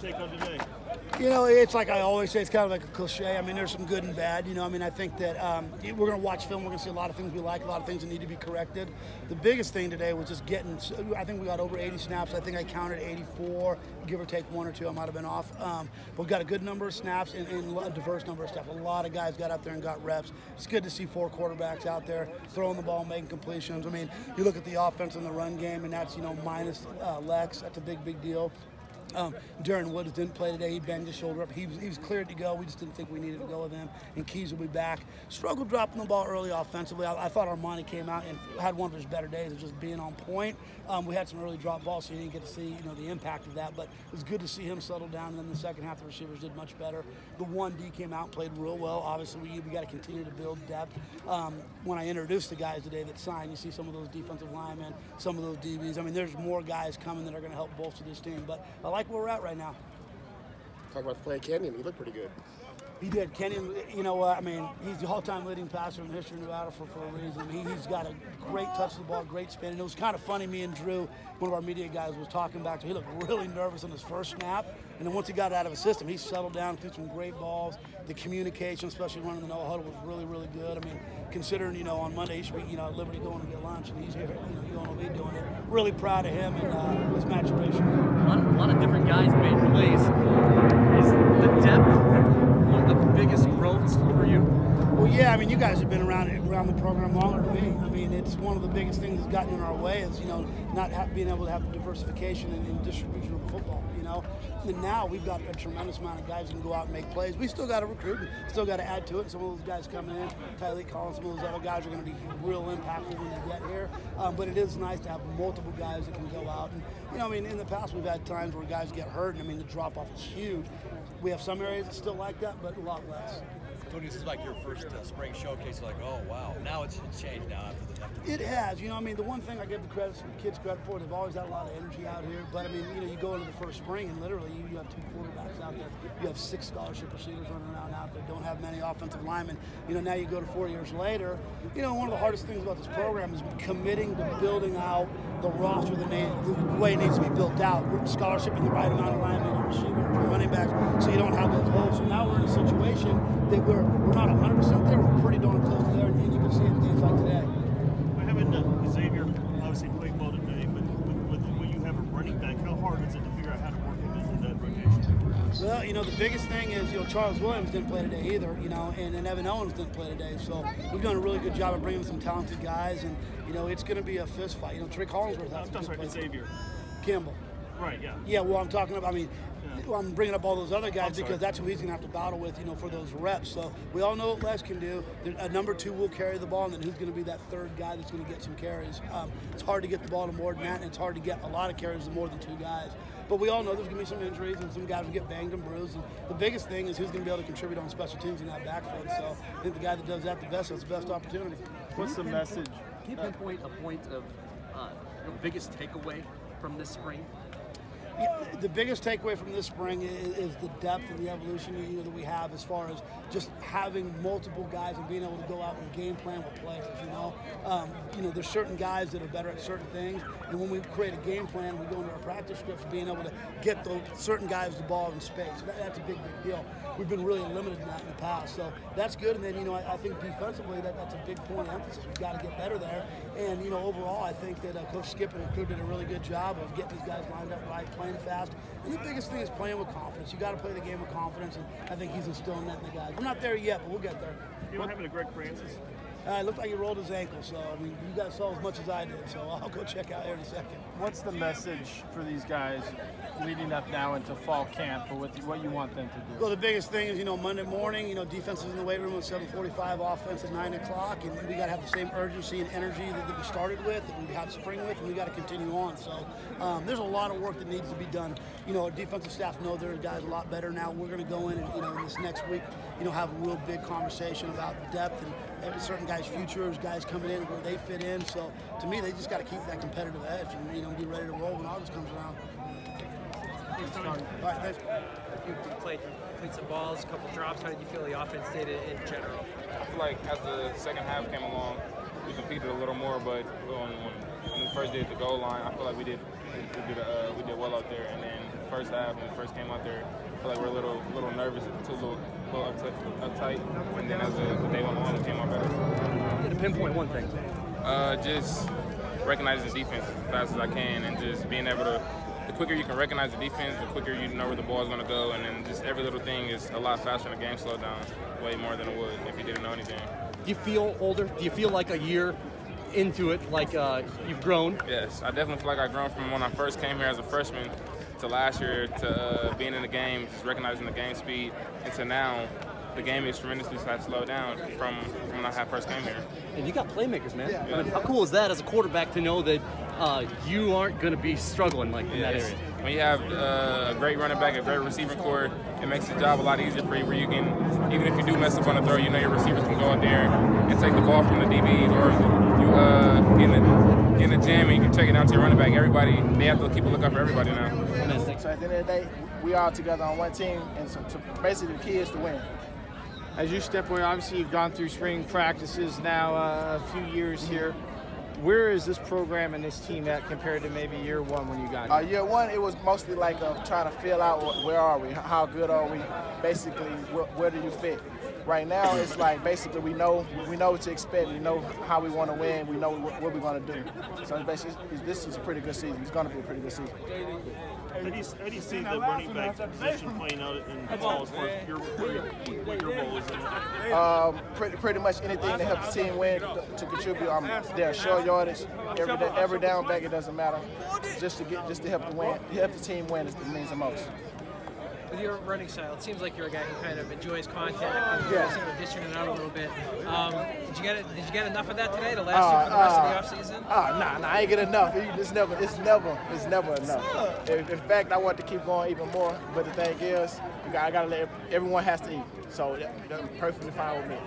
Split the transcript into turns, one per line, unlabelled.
take on today?
You know, it's like I always say, it's kind of like a cliche. I mean, there's some good and bad. You know, I mean, I think that we're going to watch film. We're going to see a lot of things we like, a lot of things that need to be corrected. The biggest thing today was just getting, I think we got over 80 snaps. I think I counted 84, give or take 1 or 2. I might have been off. But we've got a good number of snaps and a diverse number of stuff. A lot of guys got out there and got reps. It's good to see 4 quarterbacks out there throwing the ball, making completions. I mean, you look at the offense and the run game, and that's, you know, minus Lex. That's a big deal. Darren Woods didn't play today. He banged his shoulder up. He was cleared to go. We just didn't think we needed to go with him. And Keys will be back. Struggled dropping the ball early offensively. I thought Armani came out and had one of his better days of just being on point. We had some early drop balls, so you didn't get to see, you know, the impact of that. But it was good to see him settle down. And then the second half, the receivers did much better. The 1D came out and played real well. Obviously, we got to continue to build depth. When I introduced the guys today that signed, you see some of those defensive linemen, some of those DBs. I mean, there's more guys coming that are going to help bolster this team. But I like where we're at right now.
Talk about the play Kenyon. He looked pretty good.
He did. Kenyon, you know what? I mean, he's the all-time leading passer in the history of Nevada for a reason. He's got a great touch of the ball, great spin. And it was kind of funny, me and Drew, one of our media guys, was talking back to him. He looked really nervous on his first snap. And then once he got out of his system, he settled down, threw some great balls. The communication, especially running the no huddle, was really good. I mean, considering, you know, on Monday he should be, you know, at Liberty going to get lunch, and he's here, you know, UNLV doing it. Really proud of him and his maturation.
A lot of different guys made plays. Is the depth one of the biggest growths for you?
Well, yeah, I mean, you guys have been around the program longer than me. I mean, it's one of the biggest things that's gotten in our way is, you know, not being able to have diversification in distribution of football, you know. And now we've got a tremendous amount of guys who can go out and make plays. We still got to recruit and still got to add to it. Some of those guys coming in, Tyleek Collins, some of those other guys are going to be real impactful when they get here. But it is nice to have multiple guys that can go out. And, you know, I mean, in the past we've had times where guys get hurt, and I mean, the drop-off is huge. We have some areas that still like that, but a lot less.
Tony, this is like your first spring showcase. Like, oh wow, now it's changed now after the.
It has, you know. I mean, the one thing I give the kids credit for, they've always had a lot of energy out here. But I mean, you know, you go into the first spring and literally you have 2 quarterbacks out there. You have 6 scholarship receivers running around out there. Don't have many offensive linemen. You know, now you go to 4 years later. You know, one of the hardest things about this program is committing to building out the roster the way it needs to be built out. Scholarship in the right amount of linemen, and receiver, and running backs, so you don't have those holes. So now we're in a situation that we're not 100% there. We're pretty darn close to there, and you can see it in games like today.
I haven't Xzaviar obviously played well today, but when you have a running back, how hard is it to figure out how to work him into that rotation?
Well, you know, the biggest thing is, you know, Charles Williams didn't play today either, you know, and Evan Owens didn't play today. So we've done a really good job of bringing some talented guys, and, you know, it's going to be a fist fight. You know, Trey Collinsworth.
I'm sorry, Xzaviar
Campbell.
Right, yeah.
Yeah, well, I'm talking about, I mean, well, I'm bringing up all those other guys because that's who he's going to have to battle with, you know, for those reps. So we all know what Les can do. A number 2 will carry the ball, and then who's going to be that 3rd guy that's going to get some carries. It's hard to get the ball to more than that, and it's hard to get a lot of carries to more than 2 guys. But we all know there's going to be some injuries, and some guys will get banged and bruised. And the biggest thing is who's going to be able to contribute on special teams in that backfield. So I think the guy that does that the best has the best opportunity.
What's the message?
Can you pinpoint a point of your biggest takeaway from this spring?
Yeah, the biggest takeaway from this spring is the depth and the evolution, you know, that we have as far as just having multiple guys and being able to go out and game plan with players. You know, there's certain guys that are better at certain things, and when we create a game plan, we go into our practice scripts, being able to get those certain guys the ball in space. That's a big deal. We've been really limited in that in the past, so that's good. And then, you know, I think defensively that's a big point of emphasis. We've got to get better there. And, you know, overall, I think that Coach Skip and the crew did a really good job of getting these guys lined up right, playing fast. And the biggest thing is playing with confidence. You got to play the game with confidence, and I think he's instilling that in the guys. We're not there yet, but we'll get there.
You don't have a Greg Francis?
It looked like he rolled his ankle, so I mean, you guys saw as much as I did, so I'll go check out here in a second.
What's the message for these guys leading up now into fall camp, or what you want them to do?
Well, the biggest thing is, you know, Monday morning, you know, defense is in the weight room at 7:45, offense at 9 o'clock, and we got to have the same urgency and energy that we started with, that we had spring with, and we got to continue on. So there's a lot of work that needs to be done. You know, our defensive staff know their guys a lot better now. We're going to go in and, you know, in this next week, you know, have a real big conversation about depth and certain guys' futures, guys coming in where they fit in. So to me, they just got to keep that competitive edge and, you know, be ready to roll when August comes around.
Thanks, Tony.
All right, thanks.
You played some balls, a couple drops. How did you feel the offense did in general?
I feel like as the second half came along, we competed a little more, but when we first did the goal line, I feel like we did well out there. And then first half when we first came out there. I feel like we're a little nervous, a little uptight, and then as the day went on, it came out better.
You had to pinpoint one thing.
Just recognizing the defense as fast as I can, and just being able to. The quicker you can recognize the defense, the quicker you know where the ball is going to go, and then just every little thing is a lot faster and the game slow down way more than it would if you didn't know anything.
Do you feel older? Do you feel like a year into it, like you've grown?
Yes, I definitely feel like I've grown from when I first came here as a freshman to last year to being in the game, just recognizing the game speed, and to now the game is tremendously slowed down from when I first came here.
And you got playmakers, man. Yeah. I mean, how cool is that as a quarterback to know that you aren't going to be struggling like in that area?
When you have a great running back, a great receiving core, it makes the job a lot easier for you where you can, even if you do mess up on the throw, you know your receivers can go out there and take the ball from the DB, or you get in a jam and you can take it down to your running back. Everybody, they have to keep a lookout for everybody now.
So at the end of the day, we all together on one team, and so basically the key is to win. As you step away, obviously you've gone through spring practices now a few years here. Where is this program and this team at compared to maybe year one when you got here?
Year one, it was mostly like trying to feel out where are we, how good are we, basically where do you fit. Right now, it's like basically we know what to expect, we know how we want to win, we know what we're going to do. So basically, this is a pretty good season. It's going to be a pretty good season.
How do you see the running back position playing out in football as far as what your role is?
Pretty much anything to help the team win, to contribute. They're short yardage, every down back, it doesn't matter. Just to help the team win means the most.
With your running style, it seems like you're a guy who kind of enjoys contact and enjoys sort of dishing it out a little bit. Did you get enough of that today to last you for the rest of the offseason?
Nah, I ain't get enough. It's never enough. In fact, I want to keep going even more. But the thing is, I gotta let everyone has to eat. So that's perfectly fine with me.